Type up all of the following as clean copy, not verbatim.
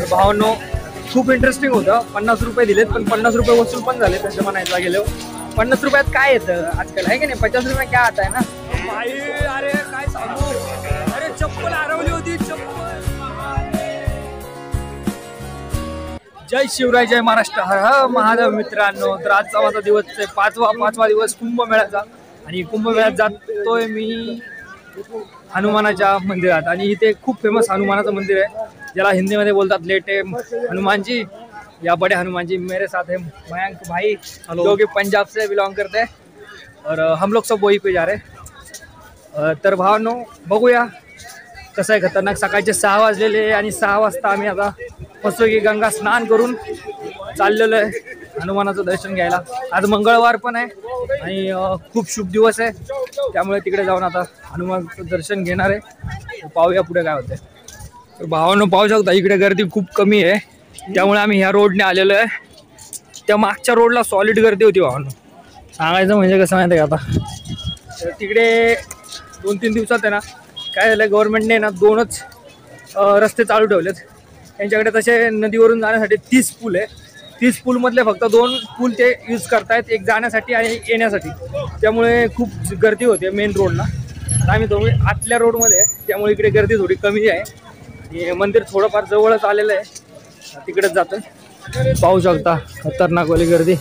तर भावांनो खूप इंटरेस्टिंग होतं. 50 रुपये दिलेत पण 50 रुपये वसूल पण झाले तसं म्हणायला गेलो. 50 रुपयात काय येतं आजकाल आहे की नाही. 50 रुपये काय आता आहे ना भाई. अरे काय सांगू, अरे चप्पल हरवली होती चप्पल. जय शिवराय जय महाराष्ट्र हर हर महादेव मित्रांनो. तर आजचा माझा दिवस आहे पाचवा दिवस कुंभमेळ्याचा. आणि कुंभमेळ्यात जातोय मी हनुमानाच्या मंदिरात. आणि इथे खूप फेमस हनुमानाचं मंदिर आहे ज्याला हिंदीमध्ये बोलतात लेटे हनुमान जी या बड़े हनुमान जी. मेरे साथ है मयंक भाई जो कि पंजाब से बिलोंग करते हैं और हम लोग सब वही पे जा रहे. तर भावांनो बघूया कसं आहे खतरनाक. सकाळचे 6 वाजलेले आणि 6 वाजता आम्ही आता मस्तपैकी गंगा स्नान करून चाललेलो आहे हनुमानाचं दर्शन घ्यायला. आज मंगळवार पण आहे आणि खूप शुभ दिवस आहे त्यामुळे तिकडे जाऊन आता हनुमानाचं दर्शन घेणार आहे. पाहूया पुढे काय होते. तर भावांनो पाहू शकता इकडे गर्दी खूप कमी आहे त्यामुळे आम्ही ह्या रोडने आलेलो आहे. त्या मागच्या रोडला सॉलिड गर्दी होती भावांनो. सांगायचं म्हणजे कसं माहिती आहे का आता तर तिकडे 2-3 दिवसात आहे ना काय झालं गव्हर्नमेंटने ना 2च रस्ते चालू ठेवलेत. त्यांच्याकडे तसे नदीवरून जाण्यासाठी 30 पूल आहे. 30 पूलमधले फक्त 2 पूल ते यूज करतायत, एक जाण्यासाठी आणि एक येण्यासाठी. त्यामुळे खूप गर्दी होते मेन रोडला. आम्ही दोघे आतल्या रोडमध्ये आहे त्यामुळे इकडे गर्दी थोडी कमी आहे. आणि मंदिर थोडंफार जवळच आलेलं आहे तिकडेच जातं. पाहू शकता खतरनाकवाली गर्दी.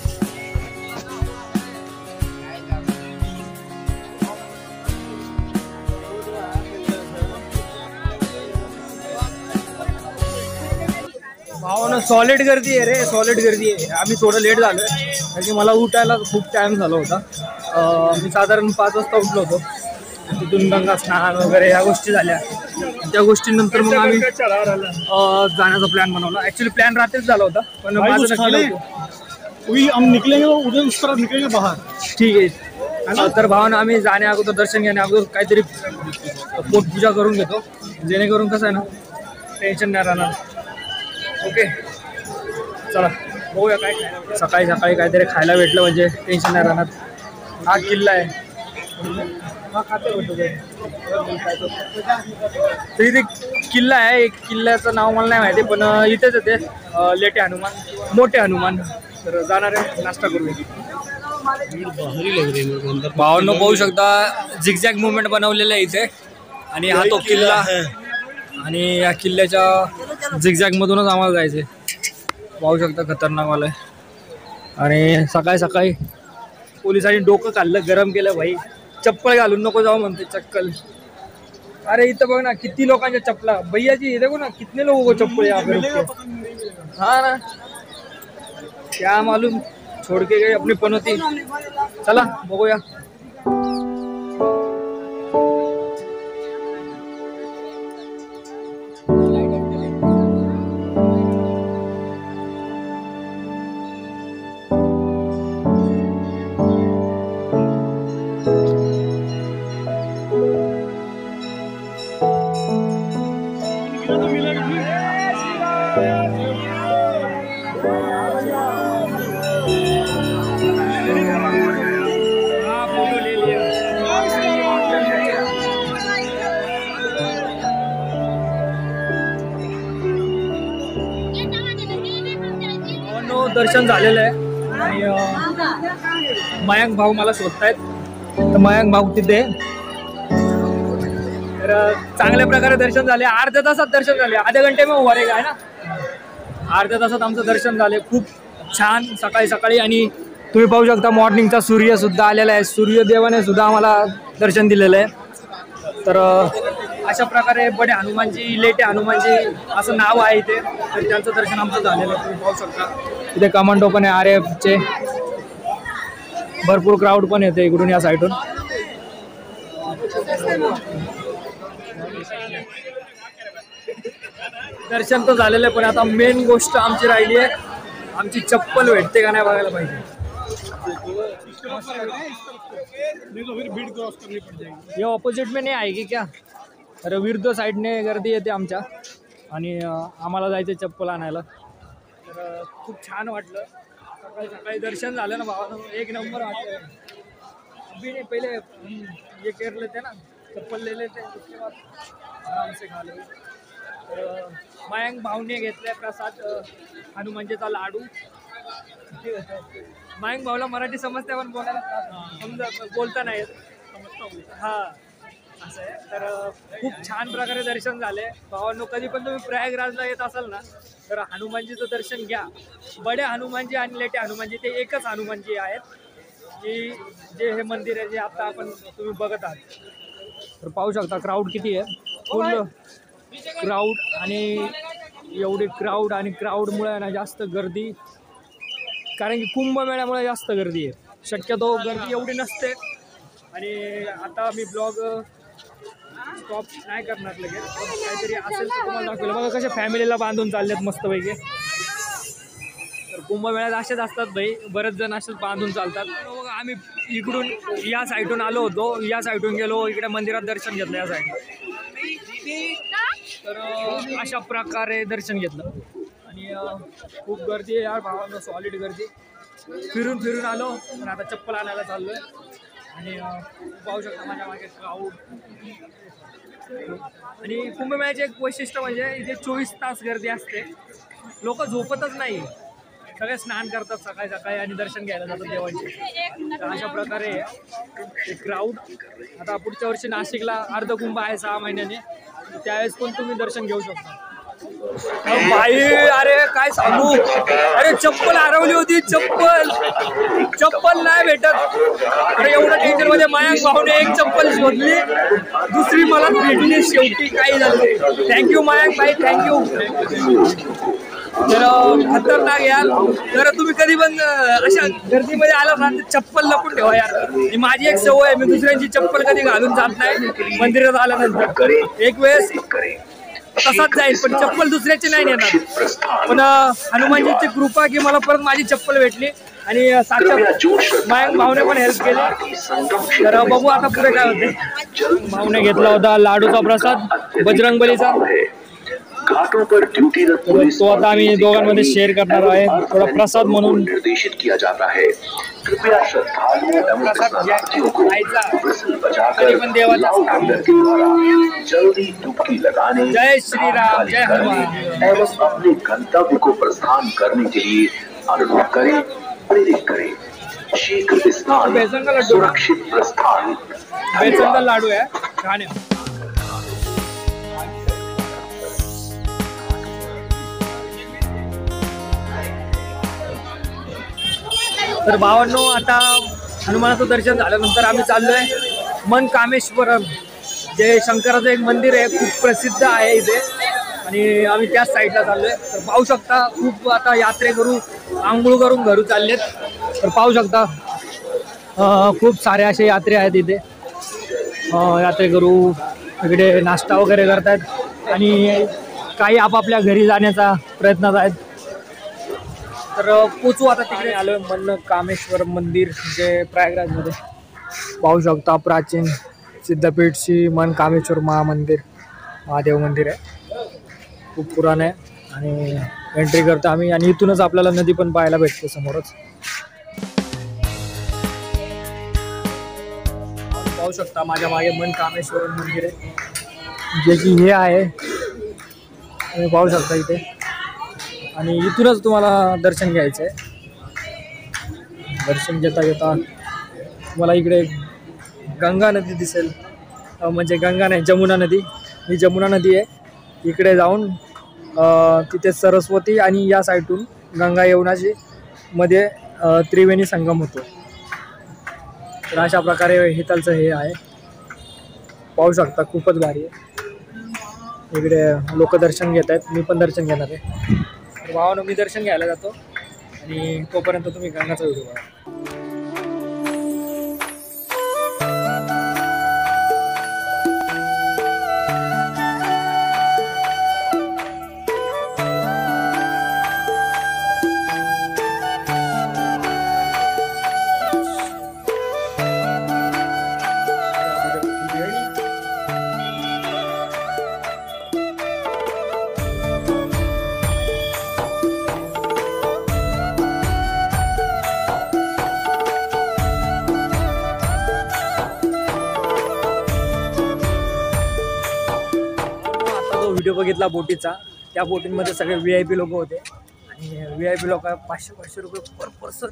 भावानं सॉलिड गर्दी आहे रे, सॉलिड गर्दी आहे. आम्ही थोडं लेट झालो आहे कारण की मला उठायला खूप टाईम झाला होता. मी साधारण 5 वाजता उठलो होतो. तिथून गंगा स्नान वगैरे ह्या गोष्टी झाल्या. त्या गोष्टींनंतर मग आम्ही जाण्याचा प्लॅन बनवला. ॲक्च्युली प्लॅन रात्रीच झाला होता पण माझं नक्की हम निकलेंगे उधर उस तरफ निकलेंगे बाहर. ठीक आहे. तर भावानं आम्ही जाण्या अगोदर दर्शन घेण्या अगोदर काहीतरी पोटपूजा करून घेतो जेणेकरून कसं आहे ना टेन्शन नाही राहणार. ओके चला बघूया काय सकाळी सकाळी काहीतरी खायला भेटलं म्हणजे टेन्शन नाही राहणार. हा किल्ला आहे तर इथे किल्ला आहे. एक किल्ल्याचं नाव मला नाही माहिती पण इथेच येते लेटे हनुमान मोठे हनुमान. तर जाणार आहे नाश्ता करूया. भावांनो पाहू शकता झिगझॅग मुवमेंट बनवलेलं आहे इथे आणि हा तो किल्ला आणि या किल्ल्याच्या झिगझॅग मधूनच आम्हाला जायचं आहे. पाहू शकता खतरनाक वाला आहे. आणि सकाळी सकाळी पोलिसांनी डोकं काढलं गरम केलं भाई. चप्पल घालून नको जाऊ म्हणते चक्कल. अरे इथं बघ ना किती लोकांच्या चप्पला भैया जी देखो ना कितने लोगों को चप्पल यहाँ पे रुकते. हाँ ना क्या मालूम छोड़ के गए अपनी पनौती. चला बघूया. दर्शन झालेलं आहे आणि मयंक भाऊ मला शोधतायत. तर मयंक भाऊ तिथे तर चांगल्या प्रकारे दर्शन झाले. अर्ध्या तासात दर्शन झाले. आधे घंटे में हुआ रे काय ना. अर्ध्या तासात आमचं दर्शन झाले खूप छान सकाळी सकाळी. आणि तुम्ही पाहू शकता मॉर्निंगचा सूर्य सुद्धा आलेला आहे. सूर्यदेवाने सुद्धा आम्हाला दर्शन दिलेलं आहे. तर अशा प्रकारे बडे हनुमानजी लेटे हनुमानजी असं नाव आहे इथे. तर त्यांचं दर्शन आमचं झालेलं आहे. तुम्ही पाहू शकता इथे कमांडो पण आहे RAFचे. भरपूर क्राऊड पण येते इकडून या साईडून. दर्शन तर झालेलं आहे पण आता मेन गोष्ट आमची राहिली आहे आमची चप्पल भेटते का नाही बघायला पाहिजे. ये ऑपोजिट में नहीं आएगी क्या. तर विरुद्ध साईडने गर्दी येते आमच्या आणि आम्हाला जायचं चप्पल आणायला. तर खूप छान वाटलं. सकाळी सकाळी दर्शन झालं ना भावानं एक नंबर वाटलं. अभी नहीं पहले ये कर लेते ना चप्पल ले लेते उसके बाद आराम से खा लेते. तर मयांक भाऊने घेतलाय प्रसाद हनुमानजीचा लाडू. मयांक भाऊला मराठी समजते पण बोलायला बोलता नाही येत. हा असं आहे. तर खूप छान प्रकारे दर्शन झाले भावांनो. कधी पण तुम्ही प्रयागराजला येत असाल ना तर हनुमानजीचं दर्शन घ्या. बडे हनुमानजी आणि लेटे हनुमानजी ते एकच हनुमानजी आहेत की जे हे मंदिर आहे जे आता आपण तुम्ही बघत आहात. तर पाहू शकता क्राऊड किती आहे. फुल क्राऊड आणि एवढी क्राऊड आणि क्राऊडमुळे ना जास्त गर्दी. कारण की कुंभमेळ्यामुळे जास्त गर्दी आहे. शक्यतो गर्दी एवढी नसते. आणि आता मी ब्लॉग स्टॉप नाही करणार लगेच. काहीतरी असेल तर तुम्हाला दाखवलं. बघा कशा फॅमिलीला बांधून चाललेत मस्तपैकी. तर कुंभमेळ्यात असेच असतात भाई. बरेच जण असेच बांधून चालतात. बघा आम्ही इकडून या साईडून आलो होतो. या साईडून गेलो इकडे मंदिरात दर्शन घेतलं या साईड. तर अशा प्रकारे दर्शन घेतलं. आणि खूप गर्दी आहे यार भावांनो. सॉलिड गर्दी. फिरून फिरून आलो पण आता चप्पल आणायला चाललोय. आणि पाहू शकता माझ्या मागे क्राऊड. आणि कुंभमेळ्याचे एक वैशिष्ट्य म्हणजे इथे 24 तास गर्दी असते. लोक झोपतच नाही. सगळे स्नान करतात सकाळी सकाळी आणि दर्शन घ्यायला जातात देवांचे. तर अशा प्रकारे क्राऊड. आता पुढच्या वर्षी नाशिकला अर्धकुंभ आहे 6 महिन्याने. त्यावेळेस पण तुम्ही दर्शन घेऊ शकता. भाई अरे काय सांगू. अरे चप्पल हरवली होती. चप्पल नाही भेटत. अरे एवढं टेन्शन मध्ये मयांक भाऊने एक चप्पल शोधली. दुसरी मला भेटली शेवटी. काही झालं. थँक्यू मयांक भाई थँक्यू. तर खतरनाक यार. तर तुम्ही कधी पण अशा गर्दीमध्ये आला ना तर चप्पल लपून ठेवा यार. माझी एक सवय आहे. मी दुसऱ्यांची चप्पल कधी घालून जात नाही मंदिरात आल्यानंतर. एक वेळेस तसाच जाईल पण चप्पल दुसऱ्याची नाही नेणार. पण हनुमानजीची कृपा की मला परत माझी चप्पल भेटली. आणि साक्षात मयांक भाऊने पण हेल्प केली. तर बघू आता पुढे काय होते. भाऊने घेतला होता लाडूचा प्रसाद बजरंगबलीचा. तो आता आम्ही दोघांमध्ये शेअर करणार आहे थोडा प्रसाद म्हणून. निर्देशित किया जाता है. कृपया पण देवाचा जल्दी डुबकी लगाने. जय श्री राम जय हनुमान. एवं अपने गंतव्य को प्रस्थान करने के लिए अनुरोध करें, प्रेरित करें. शीघ्र स्नान, सुरक्षित प्रस्थान. बेसनचा लाडू आहे खाणे. तर भावांनो आता हनुमानाचं दर्शन झाल्यानंतर आम्ही चाललोय मनकामेश्वरम. जे शंकराचं एक मंदिर आहे खूप प्रसिद्ध आहे इथे. आणि आम्ही त्याच साईडला चाललोय. तर पाहू शकता खूप आता यात्रेकरू आंघोळ करून घरू चाललेत. तर पाहू शकता खूप सारे असे यात्रे आहेत इथे. यात्रेकरू इकडे नाश्ता वगैरे करतात आणि काही आपापल्या घरी जाण्याचा प्रयत्नात आहेत. तर पोचू आता तिकडे आलोय मनकामेश्वर मंदिर जे प्रयागराजमध्ये. पाहू शकता प्राचीन सिद्धपीठ श्री मनकामेश्वर महामंदिर महादेव मंदिर आहे. खूप पुराण आहे. आणि एंट्री करतो आम्ही आणि इथूनच आपल्याला नदी पण पाहायला भेटते समोरच. पाहू शकता माझ्या मागे मनकामेश्वर मंदिर आहे जे की हे आहे. तुम्ही पाहू शकता इथे. आणि इथूनच तुम्हाला दर्शन घ्यायचं आहे. दर्शन घेता घेता तुम्हाला इकडे गंगा नदी दिसेल. म्हणजे गंगा नाही जमुना नदी. ही जमुना नदी आहे. इकडे जाऊन तिथे सरस्वती आणि या साईडून गंगा यमुनाची मध्ये त्रिवेणी संगम होतो. तर अशा प्रकारे हितालचं हे आहे. पाहू शकता खूपच भारी आहे. इकडे लोक दर्शन घेत आहेत. मी पण दर्शन घेणार आहे. भावानं मी दर्शन घ्यायला जातो आणि तोपर्यंत तुम्ही गंगाचा व्हिडिओ बघा. व्हिडिओ बघितला बोटीचा त्या बोटिंगमध्ये सगळे VIP लोक होते आणि VIP लोक 500-500 रुपये पर पर्सन.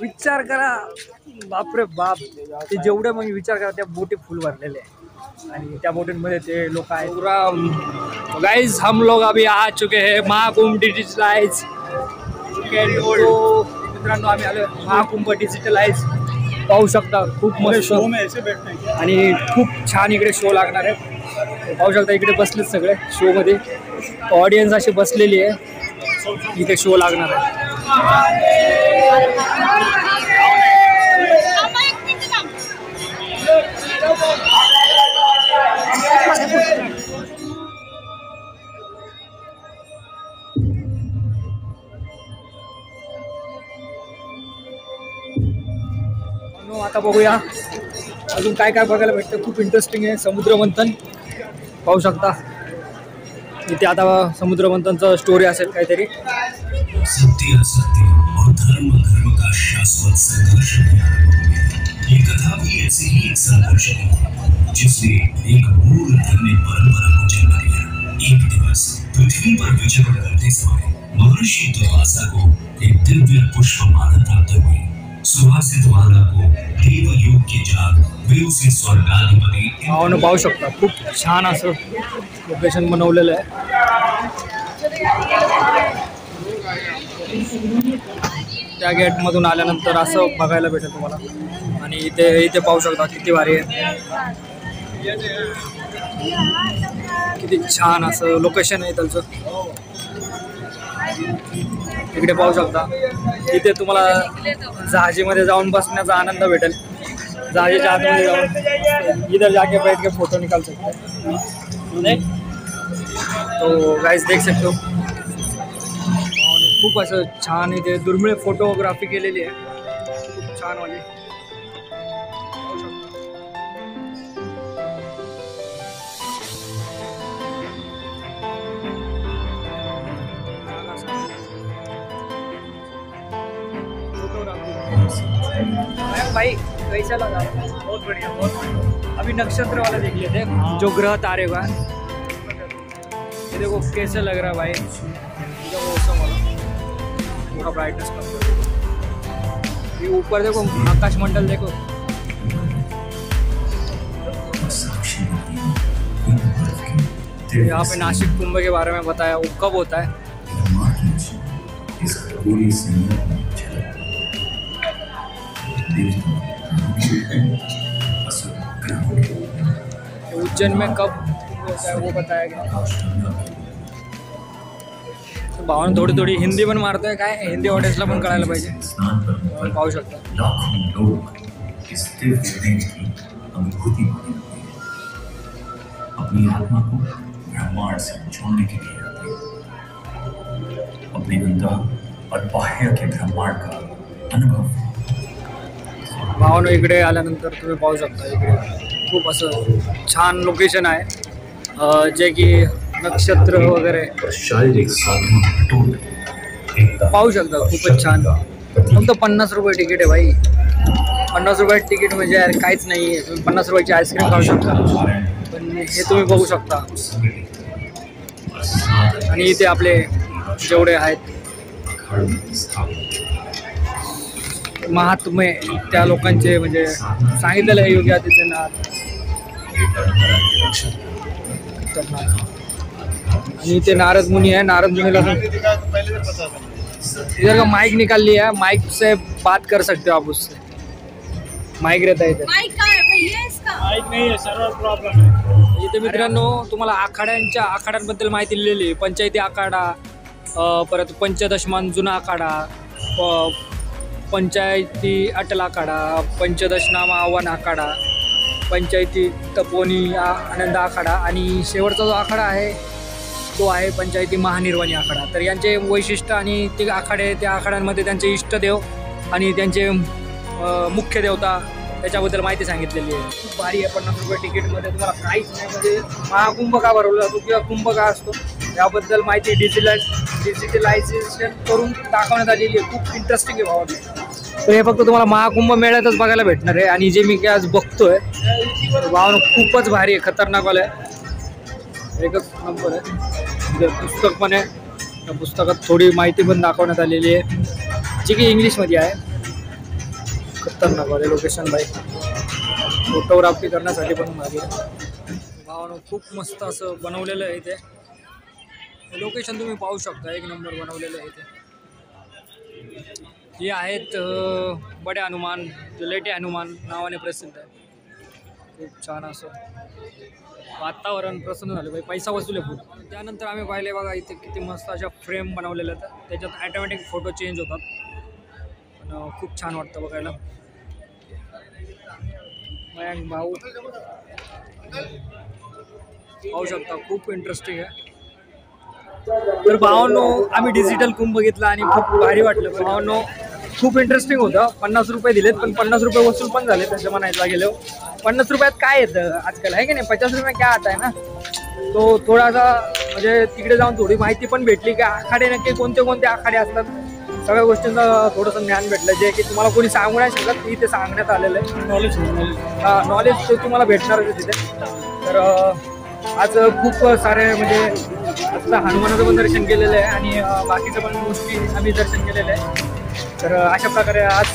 विचार करा बापरे बाप. ते जेवढे मग विचार करा त्या बोटी फुल भरलेले आहे आणि त्या बोटींमध्ये ते लोक आहेत. पूरा गाइस हम लोग अभी आ चुके हैं महाकुंभ डिजिटलाइज. मित्रांनो आम्ही आलो महाकुंभ डिजिटलाइज. पाहू शकता खूप मस्त शो में ऐसे बैठते हैं क्या? आणि खूप छान इकडे शो लागणार आहे. पाहू शकता इकडे बसलेत सगळे शो मध्ये. ऑडियन्स अशी बसलेली आहे. इथे शो लागणार आहे. आता बघूया अजून काय काय बघायला भेटतं. खूप इंटरेस्टिंग आहे. समुद्र मंथन पाहू शकता इथे. आता समुद्र मंथनचं स्टोरी असेल काहीतरी. सत्य असत्य और धर्म का शाश्वत संघर्ष ये कथा भी ऐसे ही एक संघर्ष है जिसने एक मूल धर्मी परंपरा को जन्म दिया. एक दिवस पृथ्वी पर विचरण करते समय महर्षि दुर्वासा को एक दिव्य पुष्पमाला प्राप्त हुई. सुवासित माला को देवयोग के जाग वे उसे स्वर्गाधिपति पाहू शकता. खूप छान असं लोकेशन बनवलेलं आहे. त्या गेटमधून आल्यानंतर असं बघायला भेटेल तुम्हाला. आणि इथे पाहू शकता किती भारी आहे. किती छान असं लोकेशन आहे त्याचं. इकडे पाहू शकता. इथे तुम्हाला जहाजीमध्ये जाऊन बसण्याचा आनंद भेटेल. जहाजीच्या आतमध्ये जाऊन इधर जाके बैठ के फोटो निकाल सकते हैं. तो गाइस देख सकते हो खूप असं छान इथे दुर्मिळ फोटोग्राफी केलेली आहे. खूप छान वाली. भाई कैसा लगा? बहुत बढ़िया, बहुत बढ़िया. अभी नक्षत्र वाला देख लेते हैं जो ग्रह तारे का. ये देखो कैसे लग रहा है भाई. पूरा ब्राइटनेस कम कर दो. ये ऊपर देखो आकाश मंडल देखो. यहाँ पे नासिक कुंभ के बारे में बताया. वो कब होता है? उज्जैन में कब होता है वो बताया गया. भावना थोडी हिंदी पण मारतोय. काय हिंदी ऑडियन्सला पण कळायला पाहिजे. पाहू शकता. लाखों लोग इस दिव्य दिन की अनुभूति माने अपनी आत्मा को ब्रह्मांड से जोड़ने के लिए आते हैं. अपने अंदर और बाह्य के ब्रह्मांड का अनुभव. भावना इकडे आल्यानंतर तुम्ही पाहू शकता. इकडे खूप असं छान लोकेशन आहे. जे की नक्षत्र वगैरे शारीरिक साधना पाहू शकता. खूपच छान. फक्त 50 रुपये तिकीट आहे भाई. 50 रुपये तिकीट म्हणजे यार काहीच नाही आहे. तुम्ही 50 रुपयाची आईस्क्रीम खाऊ शकता. पण हे तुम्ही बघू शकता. आणि इथे आपले जेवढे आहेत महात्मे त्या लोकांचे म्हणजे सांगितलेलं आहे योगी आदित्यनाथ. आणि इथे नारद मुनी है. नारद मुनीला इधर का माइक निकाल लिया है. माइक से बात कर सकते हो आप उससे. माइक रहता है इधर. माइक नहीं है, सर्वर प्रॉब्लम है. इथे मित्रांनो तुम्हाला आखाड्यांबद्दल माहिती लिहिलेली. पंचायती आखाडा, परत पंचदशमान जुना आखाडा, पंचायती अटल आखाडा, पंचदशनामा आव्हान आखाडा, पंचायती तपोनी आनंद आखाडा आणि शेवटचा जो आखाडा आहे तो आहे पंचायती महानिर्वाणी आखाडा. तर यांचे वैशिष्ट्य आणि ते आखाडे त्या आखाड्यांमध्ये त्यांचे इष्टदेव आणि त्यांचे मुख्य देवता त्याच्याबद्दल माहिती सांगितलेली आहे. खूप भारी आहे. 50 रुपये तिकीटमध्ये तुम्हाला काहीच नाही. म्हणजे महाकुंभ का भरवला जातो किंवा कुंभ का असतो याबद्दल माहिती डिजिटलायझेशन करून दाखवण्यात आलेली आहे. खूप इंटरेस्टिंग आहे भावा. तर हे फक्त तुम्हाला महाकुंभ मेळ्यातच बघायला भेटणार आहे. आणि जे मी काय आज बघतोय भावना खूपच भारी आहे. खतरनाक वाला आहे. एकच नंबर आहे. तिथे पुस्तक पण आहे. त्या पुस्तकात थोडी माहिती पण दाखवण्यात आलेली आहे जी की इंग्लिशमध्ये आहे. खतरनाक वाले लोकेशन बाई, फोटोग्राफी करण्यासाठी पण भारी आहे. भावानं खूप मस्त असं बनवलेलं आहे इथे. लोकेशन तुम्ही पाहू शकता, एक नंबर बनवलेलं आहे इथे. हे आहेत बडे हनुमान, जो लेटे हनुमान नावाने प्रसिद्ध आहे. खूप छान असं वातावरण प्रसन्न झालं, पैसा वसूल आहे खूप. त्यानंतर आम्ही पाहिले बघा इथे किती मस्त अशा फ्रेम बनवलेल्या आहेत. त्याच्यात ॲटोमॅटिक फोटो चेंज होतात. पण खूप छान वाटतं बघायला. मयंक भाऊ पाहू शकता, खूप इंटरेस्टिंग आहे. तर भावांनो आम्ही डिजिटल कुंभ बघितला आणि खूप भारी वाटलं. भावांनो खूप इंटरेस्टिंग होतं. 50 रुपये दिलेत, पण 50 रुपये वसूल पण झाले तसं म्हणायला गेलो. 50 रुपयात काय येतं आजकाल, आहे की नाही? 50 रुपये क्या आता आहे ना. तो थोडासा म्हणजे तिकडे जाऊन थोडी माहिती पण भेटली की आखाडे नक्की कोणते कोणते आखाडे असतात, सगळ्या गोष्टींचं थोडंसं ज्ञान भेटलं, जे की तुम्हाला कोणी सांगू नाही शकत. इथे सांगण्यात आलेलं आहे. नॉलेज ते तुम्हाला भेटणारच आहे तिथे. तर आज खूप सारे म्हणजे आता हनुमानाचं पण दर्शन केलेलं आहे आणि बाकीचं पण गोष्टी आम्ही दर्शन केलेलं आहे. तर अशा प्रकारे आज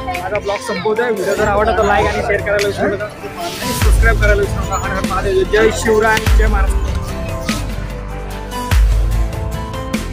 माझा ब्लॉग संपवतो आहे. व्हिडिओ जर आवडला तर लाईक आणि शेअर करायला विसरू नका आणि सबस्क्राईब करायला विसरू नका. हर हर महादेव. जय शिवराय, जय महाराष्ट्र.